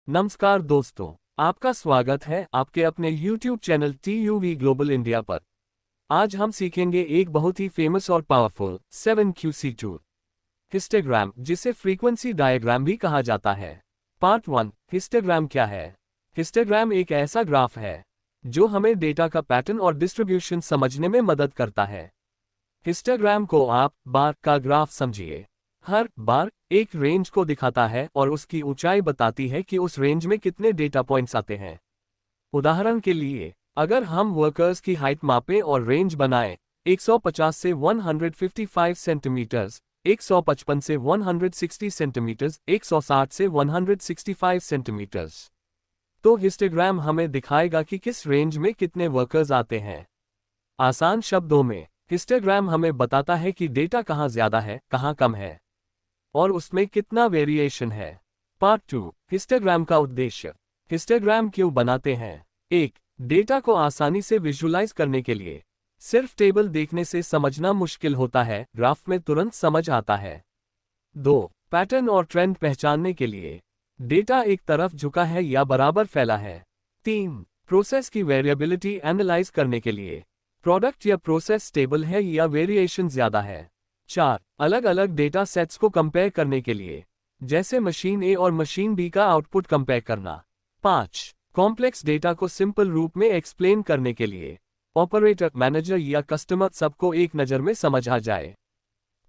नमस्कार दोस्तों, आपका स्वागत है आपके अपने YouTube channel TUV global India पर। आज हम सीखेंगे एक बहुत ही फेमस और पावरफुल 7QC टूल, हिस्टोग्राम, जिसे फ्रीक्वेंसी डायग्राम भी कहा जाता है। पार्ट 1, हिस्टोग्राम क्या है? हिस्टोग्राम एक ऐसा ग्राफ है जो हमें डेटा का पैटर्न और डिस्ट्रीब्यूशन समझने में मदद करता है। हिस्टोग्राम को आप बार का ग्राफ समझिए। हर बार एक रेंज को दिखाता है और उसकी ऊंचाई बताती है कि उस रेंज में कितने डेटा पॉइंट्स आते हैं। उदाहरण के लिए, अगर हम वर्कर्स की हाइट मापें और रेंज बनाएं, 150 से 155 सेंटीमीटर, 155 से 160 सेंटीमीटर, 160 से 165 सेंटीमीटर, तो हिस्टोग्राम हमें दिखाएगा कि किस रेंज में कितने वर्कर्स आते हैं। आसान शब्दों में, हिस्टोग्राम हमें बताता है कि डेटा कहाँ ज्यादा है, कहाँ कम है, और उसमें कितना वेरिएशन है। पार्ट 2, हिस्टोग्राम का उद्देश्य। हिस्टोग्राम क्यों बनाते हैं? 1. डेटा को आसानी से विजुलाइज करने के लिए। सिर्फ टेबल देखने से समझना मुश्किल होता है, ग्राफ में तुरंत समझ आता है। 2. पैटर्न और ट्रेंड पहचानने के लिए। डेटा एक तरफ झुका है या बराबर फैला है। 3. प्रोसेस की वेरिएबिलिटी एनालाइज करने के लिए। प्रोडक्ट या प्रोसेस स्टेबल है या वेरिएशन ज्यादा है। 4. अलग अलग डेटा सेट्स को कंपेयर करने के लिए, जैसे मशीन ए और मशीन बी का आउटपुट कंपेयर करना। 5. कॉम्प्लेक्स डेटा को सिंपल रूप में एक्सप्लेन करने के लिए, ऑपरेटर, मैनेजर या कस्टमर सबको एक नज़र में समझ आ जाए।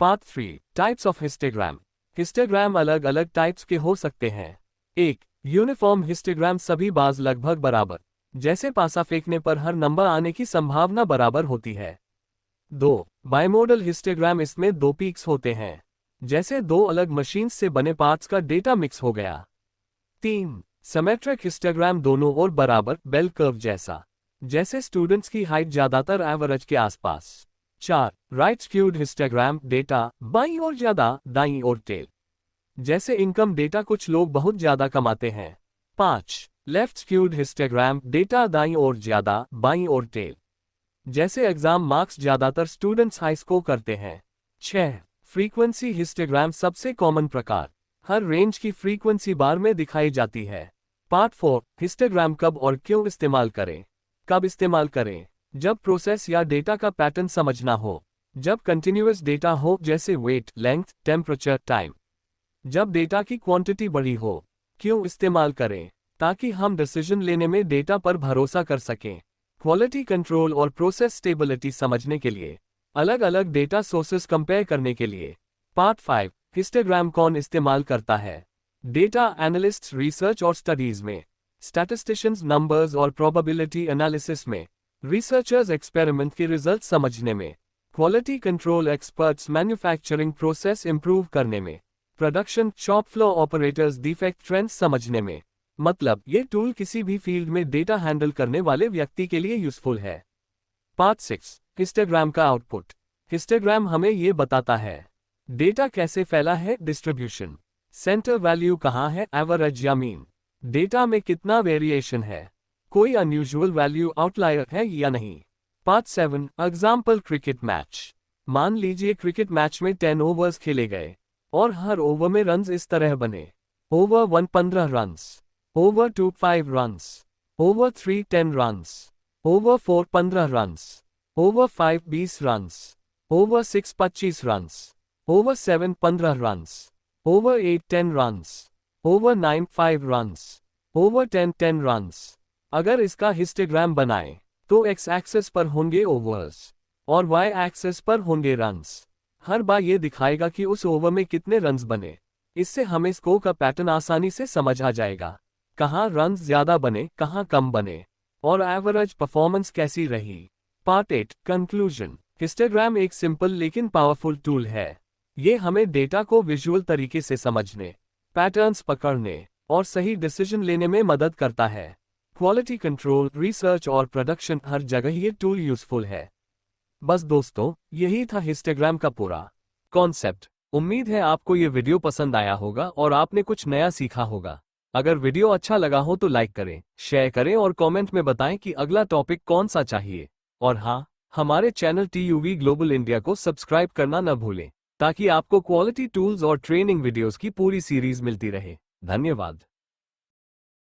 Part 3, types of histogram. Histogram अलग अलग टाइप्स के हो सकते हैं। 1. यूनिफॉर्म हिस्टोग्राम, सभी बाज लगभग बराबर, जैसे पासा फेंकने पर हर नंबर आने की संभावना बराबर होती है। 2. बाइमोडल हिस्टोग्राम, इसमें दो पीक्स होते हैं, जैसे दो अलग मशीन्स से बने पार्ट्स का डेटा मिक्स हो गया। 3. सिमेट्रिक हिस्टोग्राम, दोनों ओर बराबर, बेल कर्व जैसा, जैसे स्टूडेंट्स की हाइट ज्यादातर एवरेज के आसपास। 4. राइट स्क्यूड हिस्टोग्राम, डेटा बाईं ओर ज्यादा, दाईं ओर टेल, जैसे इनकम डेटा, कुछ लोग बहुत ज्यादा कमाते हैं। 5. लेफ्ट स्क्यूड हिस्टोग्राम, डेटा दाईं ओर ज्यादा, बाईं ओर टेल, जैसे एग्जाम मार्क्स, ज्यादातर स्टूडेंट्स हाई स्कोर करते हैं। 6. फ्रीक्वेंसी हिस्टोग्राम, सबसे कॉमन प्रकार, हर रेंज की फ्रीक्वेंसी बार में दिखाई जाती है। पार्ट 4, हिस्टोग्राम कब और क्यों इस्तेमाल करें। कब इस्तेमाल करें? जब प्रोसेस या डेटा का पैटर्न समझना हो, जब कंटिन्यूअस डेटा हो जैसे वेट, लेंथ, टेम्परेचर, टाइम, जब डेटा की क्वांटिटी बड़ी हो। क्यों इस्तेमाल करें? ताकि हम डिसीजन लेने में डेटा पर भरोसा कर सकें। क्वालिटी कंट्रोल और प्रोसेस स्टेबिलिटी समझने के लिए, अलग अलग डेटा सोर्सेस कंपेयर करने के लिए। पार्ट 5, हिस्टोग्राम कौन इस्तेमाल करता है। डेटा एनालिस्ट्स रिसर्च और स्टडीज में, स्टैटिस्टिशियंस नंबर्स और प्रोबेबिलिटी एनालिसिस में, रिसर्चर्स एक्सपेरिमेंट के रिजल्ट समझने में, quality control experts manufacturing process improve करने में, production shop floor operators defect trends समझने में। मतलब, ये टूल किसी भी फील्ड में डेटा हैंडल करने वाले व्यक्ति के लिए यूजफुल है। पार्ट 6, हिस्टोग्राम का आउटपुट। हिस्टोग्राम हमें ये बताता है डेटा कैसे फैला है, डिस्ट्रीब्यूशन, सेंटर वैल्यू कहाँ है, एवरेज या मीन, डेटा में कितना वेरिएशन है, कोई अनयूजुअल वैल्यू आउटलायर है या नहीं। Part 7, example cricket match. मान लीजिए क्रिकेट मैच में 10 ओवर्स खेले गए और हर ओवर में रन्स इस तरह बने। Over 1 15 runs, over 2 5 runs, over 3 10 runs, over 4 15 runs, over 5 20 runs, over 6 25 runs, over 7 15 runs, over 8 10 runs, over 9 5 runs, over 10 10 runs. अगर इसका हिस्टोग्राम बनाएं, तो एक्स एक्सेस पर होंगे ओवर्स और वाई एक्सेस पर होंगे रन्स। हर बार ये दिखाएगा कि उस ओवर में कितने रन्स बने। इससे हमें स्कोर का पैटर्न आसानी से समझ आ जाएगा, कहाँ रन्स ज्यादा बने, कहाँ कम बने, और एवरेज परफॉर्मेंस कैसी रही। Part 8, conclusion. हिस्टोग्राम एक सिंपल लेकिन पावरफुल टूल है। ये हमें डेटा को विजुअल तरीके से समझने, पैटर्न्स पकड़ने और सही डिसीजन लेने में मदद करता है। क्वालिटी कंट्रोल, रिसर्च और प्रोडक्शन, हर जगह ये टूल यूजफुल है। बस दोस्तों, यही था हिस्टोग्राम का पूरा कॉन्सेप्ट। उम्मीद है आपको ये वीडियो पसंद आया होगा और आपने कुछ नया सीखा होगा। अगर वीडियो अच्छा लगा हो तो लाइक करें, शेयर करें और कमेंट में बताएं कि अगला टॉपिक कौन सा चाहिए। और हाँ, हमारे चैनल TUV ग्लोबल इंडिया को सब्सक्राइब करना न भूलें, ताकि आपको क्वालिटी टूल्स और ट्रेनिंग वीडियोस की पूरी सीरीज मिलती रहे। धन्यवाद।